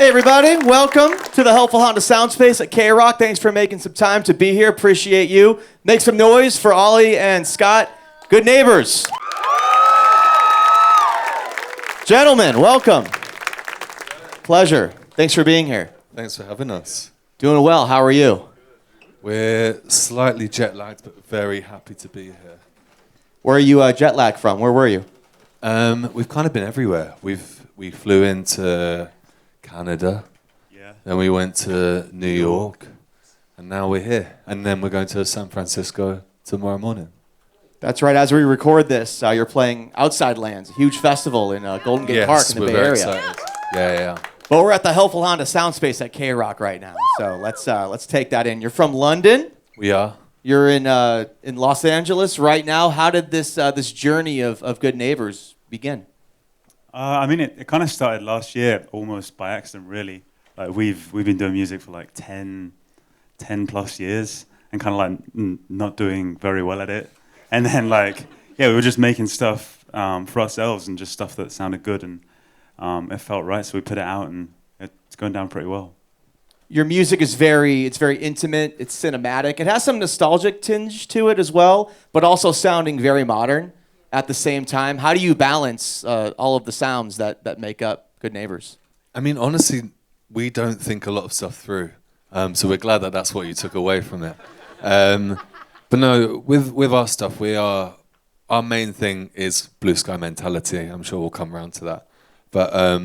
Hey everybody, welcome to the Helpful Honda Sound Space at KROQ. Thanks for making some time to be here. Appreciate you. Make some noise for Ollie and Scott. Good neighbors. Gentlemen, welcome. Pleasure. Thanks for being here. Thanks for having us. Doing well. How are you? We're slightly jet lagged, but very happy to be here. Where are you jet lagged from? Where were you? We've kind of been everywhere. We flew into Canada, then we went to New York, and now we're here. And then we're going to San Francisco tomorrow morning. That's right. As we record this, you're playing Outside Lands, a huge festival in Golden Gate Park in the Bay Area. Excited. Yeah. But we're at the Helpful Honda Sound Space at KROQ right now, so let's take that in. You're from London. We are. You're in Los Angeles right now. How did this journey of Good Neighbors begin? It kind of started last year, almost by accident, really. Like we've been doing music for like 10 plus years, and kind of like not doing very well at it. And then we were just making stuff for ourselves and just stuff that sounded good, and it felt right, so we put it out, and it's going down pretty well. Your music is very intimate, it's cinematic. It has some nostalgic tinge to it as well, but also sounding very modern at the same time. How do you balance all of the sounds that make up Good Neighbors? I mean, honestly, we don't think a lot of stuff through, so we're glad that that's what you took away from it. But no, with our stuff, our main thing is blue sky mentality. I'm sure we'll come around to that. But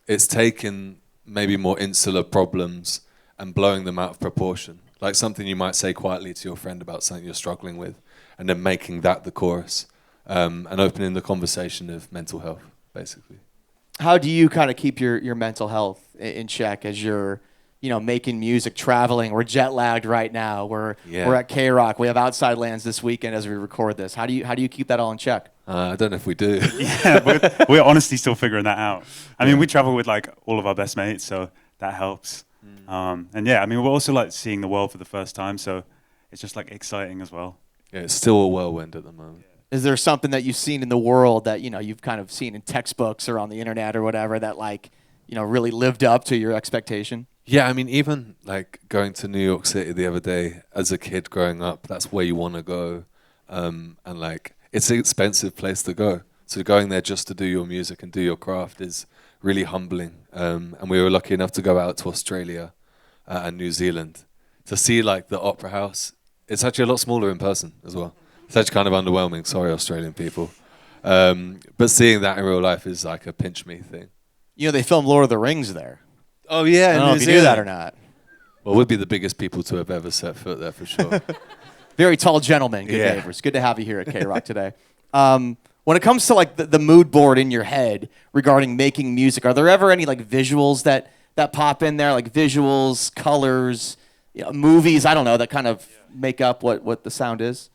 it's taken maybe more insular problems and blowing them out of proportion. Like something you might say quietly to your friend about something you're struggling with, and then making that the chorus, and opening the conversation of mental health, basically. How do you kind of keep your mental health in check as you're making music, traveling? We're jet lagged right now. We're at KROQ. We have Outside Lands this weekend as we record this. How do you keep that all in check? I don't know if we do. Yeah, we're honestly still figuring that out. I mean, we travel with like all of our best mates, so that helps. We're also like seeing the world for the first time, so it's just like exciting as well. Yeah, it's still a whirlwind at the moment. Is there something that you've seen in the world that you've kind of seen in textbooks or on the internet or whatever that really lived up to your expectation? Yeah, I mean, even like going to New York City the other day as a kid growing up, that's where you want to go, and like it's an expensive place to go. So going there just to do your music and do your craft is really humbling. And we were lucky enough to go out to Australia and New Zealand to see like the Opera House. It's actually a lot smaller in person as well. It's actually kind of underwhelming. Sorry, Australian people. But seeing that in real life is like a pinch me thing. They filmed Lord of the Rings there. Oh yeah, I don't know if you knew that or not. Well, we'd be the biggest people to have ever set foot there for sure. Very tall gentlemen, Good Neighbors. Good to have you here at KROQ today. When it comes to like the mood board in your head regarding making music, are there ever any like visuals that pop in there, like visuals, colors, movies? I don't know, that kind of make up what the sound is.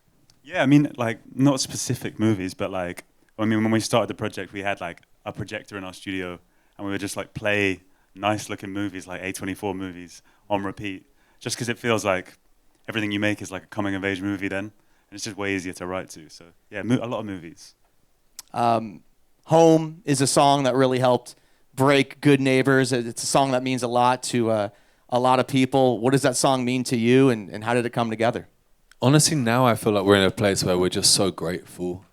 Yeah, I mean, like not specific movies, but like when we started the project, we had like a projector in our studio, and we would just like play nice-looking movies, like A24 movies, on repeat, just because it feels like everything you make is like a coming-of-age movie then, and it's just way easier to write to. So yeah, a lot of movies. Home is a song that really helped break Good Neighbors. It's a song that means a lot to a lot of people. What does that song mean to you, and how did it come together? Honestly, now I feel like we're in a place where we're just so grateful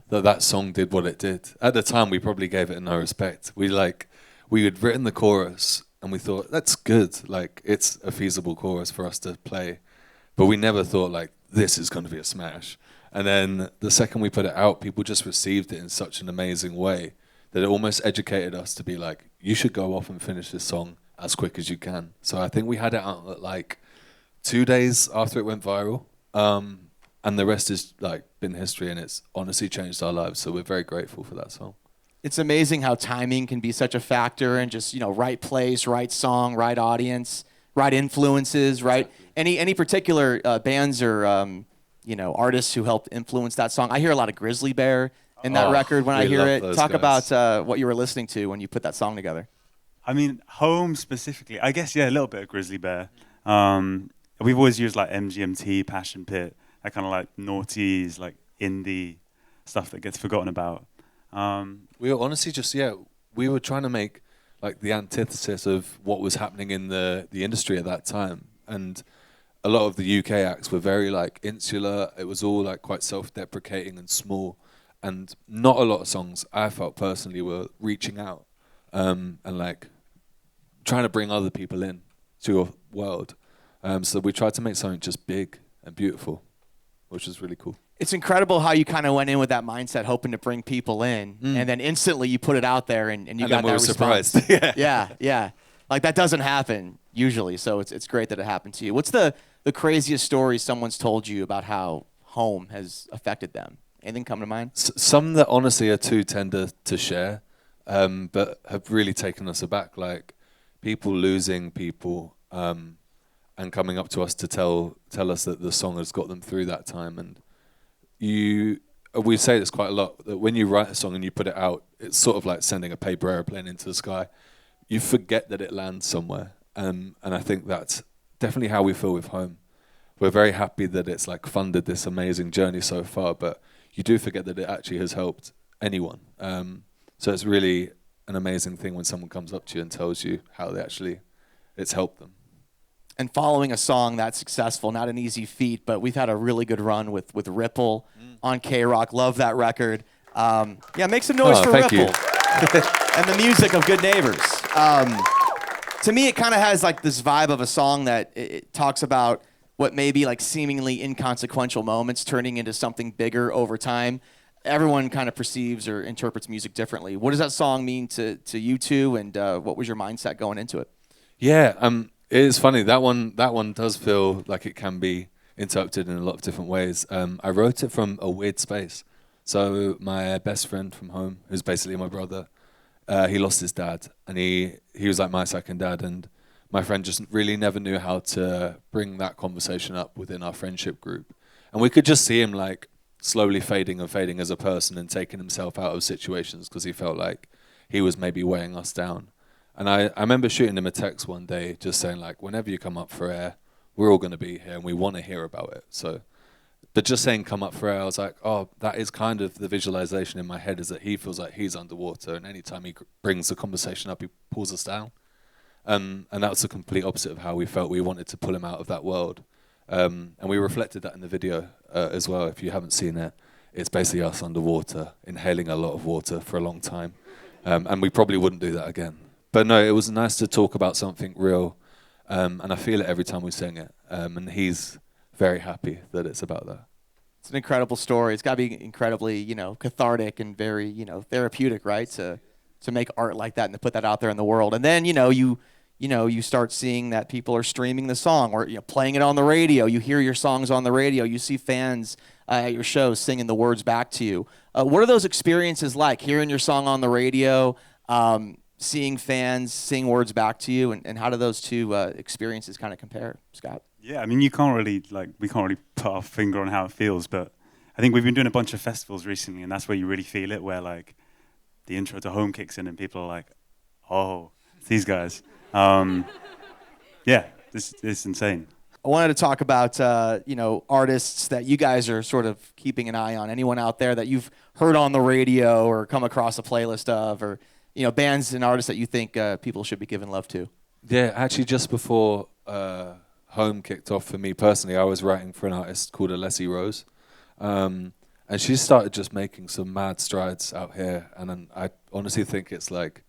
that song did what it did. At the time, we probably gave it no respect. We had written the chorus, and we thought, that's good. Like, it's a feasible chorus for us to play. But we never thought, like, this is going to be a smash. And then the second we put it out, people just received it in such an amazing way that it almost educated us to be like, you should go off and finish this song as quick as you can. So I think we had it out at like 2 days after it went viral. And the rest is like been history, and it's honestly changed our lives. So we're very grateful for that song. It's amazing how timing can be such a factor, and just right place, right song, right audience, right influences, right. Exactly. Any particular bands or artists who helped influence that song? I hear a lot of Grizzly Bear in that record when I hear it. Talk guys. About what you were listening to when you put that song together. I mean, Home specifically, I guess, yeah, a little bit of Grizzly Bear. We've always used like MGMT, Passion Pit, that kind of like noughties, like indie stuff that gets forgotten about. We were honestly just, we were trying to make like the antithesis of what was happening in the industry at that time. And a lot of the UK acts were very like insular. It was all like quite self-deprecating and small, and not a lot of songs I felt personally were reaching out and like trying to bring other people in to your world. So we tried to make something just big and beautiful, which was really cool. It's incredible how you kind of went in with that mindset, hoping to bring people in, and then instantly you put it out there, and you got that response. Surprised. yeah. Like that doesn't happen usually, so it's great that it happened to you. What's the craziest story someone's told you about how home has affected them? Anything come to mind? Some that honestly are too tender to share, but have really taken us aback. Like people losing people and coming up to us to tell us that the song has got them through that time. And we say this quite a lot, that when you write a song and you put it out, it's sort of like sending a paper airplane into the sky. You forget that it lands somewhere. And I think that's definitely how we feel with Home. We're very happy that it's like funded this amazing journey so far, but you do forget that it actually has helped anyone. So it's really an amazing thing when someone comes up to you and tells you how it's helped them. And following a song that's successful, not an easy feat, but we've had a really good run with Ripple on KROQ. Love that record. Make some noise for thank Ripple. you. And the music of Good Neighbors. To me, it kind of has like this vibe of a song that it talks about what may be like seemingly inconsequential moments turning into something bigger over time. Everyone kind of perceives or interprets music differently. What does that song mean to you two, and what was your mindset going into it? Yeah, it is funny. That one does feel like it can be interpreted in a lot of different ways. I wrote it from a weird space. So my best friend from home, who's basically my brother, he lost his dad, and he was like my second dad, and my friend just really never knew how to bring that conversation up within our friendship group. And we could just see him like slowly fading as a person and taking himself out of situations because he felt like he was maybe weighing us down. And I remember shooting him a text one day just saying like, whenever you come up for air, we're all going to be here and we want to hear about it. So, but just saying come up for air, I was like, oh, that is kind of the visualization in my head, is that he feels like he's underwater, and anytime he brings the conversation up, he pulls us down. And that was the complete opposite of how we felt. We wanted to pull him out of that world. And we reflected that in the video as well. If you haven't seen it, it's basically us underwater, inhaling a lot of water for a long time. And we probably wouldn't do that again. But no, it was nice to talk about something real. And I feel it every time we sing it. And he's very happy that it's about that. It's an incredible story. It's got to be incredibly, cathartic and very, therapeutic, right? To make art like that and to put that out there in the world. And then, you start seeing that people are streaming the song or playing it on the radio. You hear your songs on the radio. You see fans at your shows singing the words back to you. What are those experiences like, hearing your song on the radio, seeing fans sing words back to you, and how do those two experiences kind of compare, Scott? Yeah, I mean, we can't really put our finger on how it feels, but I think we've been doing a bunch of festivals recently, and that's where you really feel it, where like the intro to Home kicks in and people are like, oh, it's these guys. It's insane. I wanted to talk about, artists that you guys are sort of keeping an eye on. Anyone out there that you've heard on the radio or come across a playlist of, or, bands and artists that you think people should be giving love to? Yeah, actually just before Home kicked off for me personally, I was writing for an artist called Alessi Rose. And she started just making some mad strides out here. And then I honestly think it's like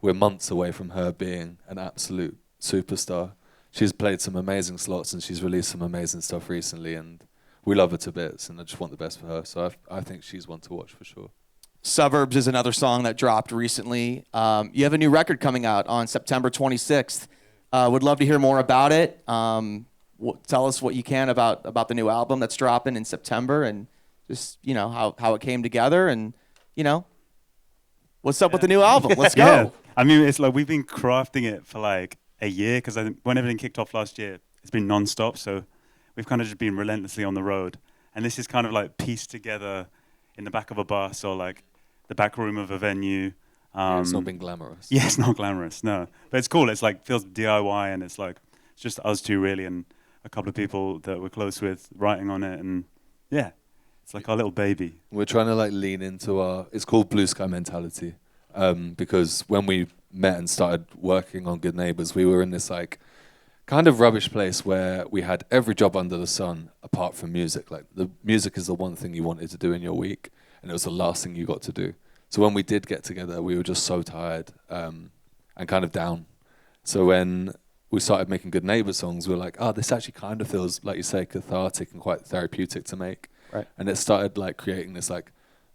we're months away from her being an absolute superstar. She's played some amazing slots and she's released some amazing stuff recently. And we love her to bits, and I just want the best for her. So I think she's one to watch for sure. Suburbs is another song that dropped recently. You have a new record coming out on September 26th. Would love to hear more about it. Tell us what you can about the new album that's dropping in September, and just how it came together, and what's up with the new album. Let's go. Yeah. I mean, it's like we've been crafting it for like a year, because when everything kicked off last year, it's been non-stop. So we've kind of just been relentlessly on the road, and this is kind of like pieced together in the back of a bus or like the back room of a venue. It's not been glamorous. Yeah, it's not glamorous, no. But it's cool. It's like feels DIY, and it's like it's just us two really, and a couple of people that we're close with writing on it, and yeah, it's like our little baby. We're trying to like lean into it's called Blue Sky mentality, because when we met and started working on Good Neighbours, we were in this like kind of rubbish place where we had every job under the sun apart from music. Like the music is the one thing you wanted to do in your week, and it was the last thing you got to do. So when we did get together, we were just so tired and kind of down. So when we started making Good Neighbours songs, we were like, oh, this actually kind of feels, like you say, cathartic and quite therapeutic to make. Right. And it started like creating this like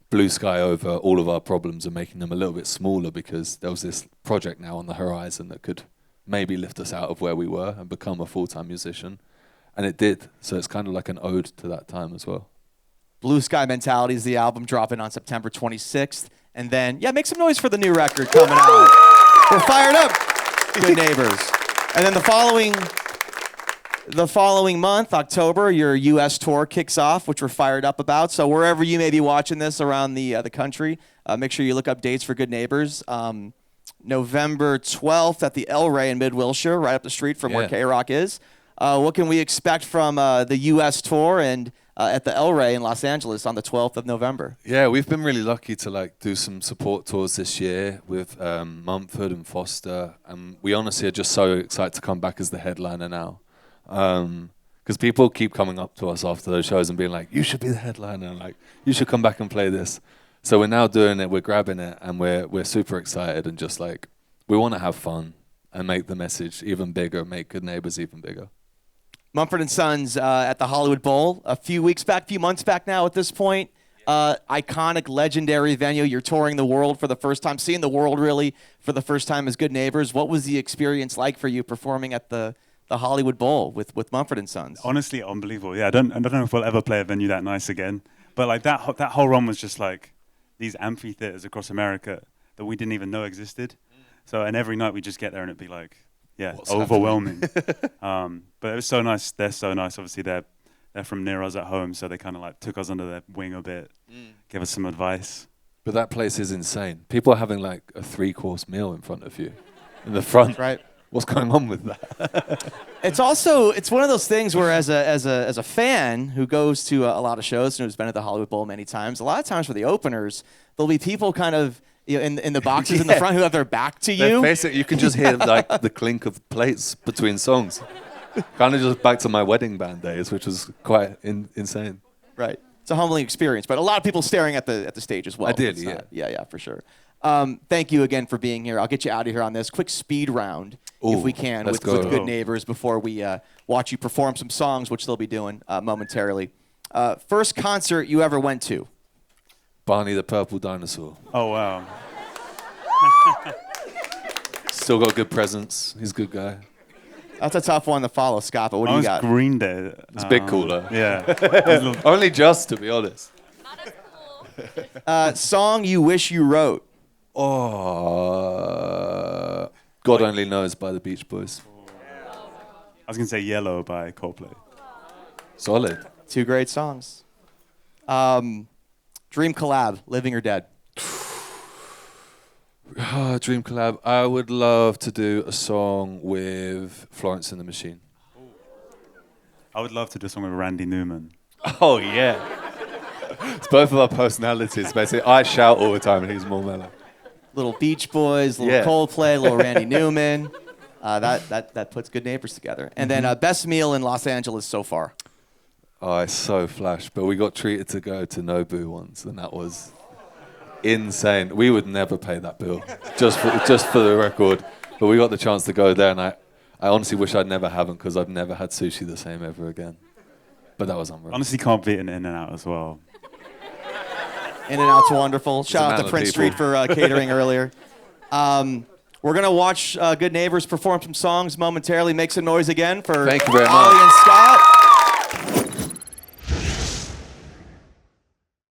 blue sky over all of our problems and making them a little bit smaller, because there was this project now on the horizon that could maybe lift us out of where we were and become a full-time musician. And it did. So it's kind of like an ode to that time as well. Blue Sky Mentality is the album dropping on September 26th. And then, yeah, make some noise for the new record coming out. We're fired up. Good Neighbours. And then the following month, October, your U.S. tour kicks off, which we're fired up about. So wherever you may be watching this around the country, make sure you look up dates for Good Neighbours. November 12th at the El Rey in Mid-Wilshire, right up the street from where KROQ is. What can we expect from the U.S. tour and at the El Rey in Los Angeles on the 12th of November? Yeah, we've been really lucky to like do some support tours this year with Mumford and Foster, and we honestly are just so excited to come back as the headliner now. Because people keep coming up to us after those shows and being like, you should be the headliner, and like, you should come back and play this. So we're now doing it, we're grabbing it, and we're super excited, and just like, we want to have fun and make the message even bigger, make Good Neighbours even bigger. Mumford & Sons at the Hollywood Bowl a few months back now at this point. Iconic, legendary venue. You're touring the world for the first time, seeing the world really for the first time as Good Neighbours. What was the experience like for you performing at the Hollywood Bowl with Mumford & Sons? Honestly, unbelievable. Yeah, I don't know if we'll ever play a venue that nice again. But like that whole run was just like these amphitheaters across America that we didn't even know existed. So, and every night we just get there and it'd be like, yeah, what's overwhelming. But it was so nice. They're so nice. Obviously, they're from near us at home, so they kind of like took us under their wing a bit, gave us some advice. But that place is insane. People are having like a 3-course meal in front of you, in the front. Right. What's going on with that? It's one of those things where as a fan who goes to a lot of shows and who's been at the Hollywood Bowl many times, a lot of times for the openers, there'll be people kind of in the boxes in the front who have their back to you. You can just hear like the clink of plates between songs. Kind of just back to my wedding band days, which was quite insane. Right. It's a humbling experience, but a lot of people staring at the stage as well. Ideally, yeah. Yeah, for sure. Thank you again for being here. I'll get you out of here on this quick speed round, if we can, with Good Neighbours before we watch you perform some songs, which they'll be doing momentarily. First concert you ever went to? Barney the Purple Dinosaur. Oh, wow. Still got good presence. He's a good guy. That's a tough one to follow, Scott, but what do you got? Green Day. It's a bit cooler. Yeah. Only just, to be honest. Not as cool. Song you wish you wrote? Oh, God Only Knows by the Beach Boys. I was going to say Yellow by Coldplay. Solid. 2 great songs. Dream collab, living or dead? Dream collab. I would love to do a song with Florence and the Machine. I would love to do a song with Randy Newman. Oh, yeah. It's both of our personalities, basically. I shout all the time and he's more mellow. Little Beach Boys, little Coldplay, little Randy Newman. That puts Good Neighbours together. And then best meal in Los Angeles so far? Oh, it's so flash. But we got treated to go to Nobu once, and that was insane. We would never pay that bill, just for the record. But we got the chance to go there, and I honestly wish I'd never haven't, because I've never had sushi the same ever again. But that was unreal. Honestly, can't beat an In-N-Out as well. In-N-Out's wonderful. Shout out to Prince Street for catering earlier. We're going to watch Good Neighbours perform some songs momentarily. Make some noise again for Thank you very much. Ollie and Scott.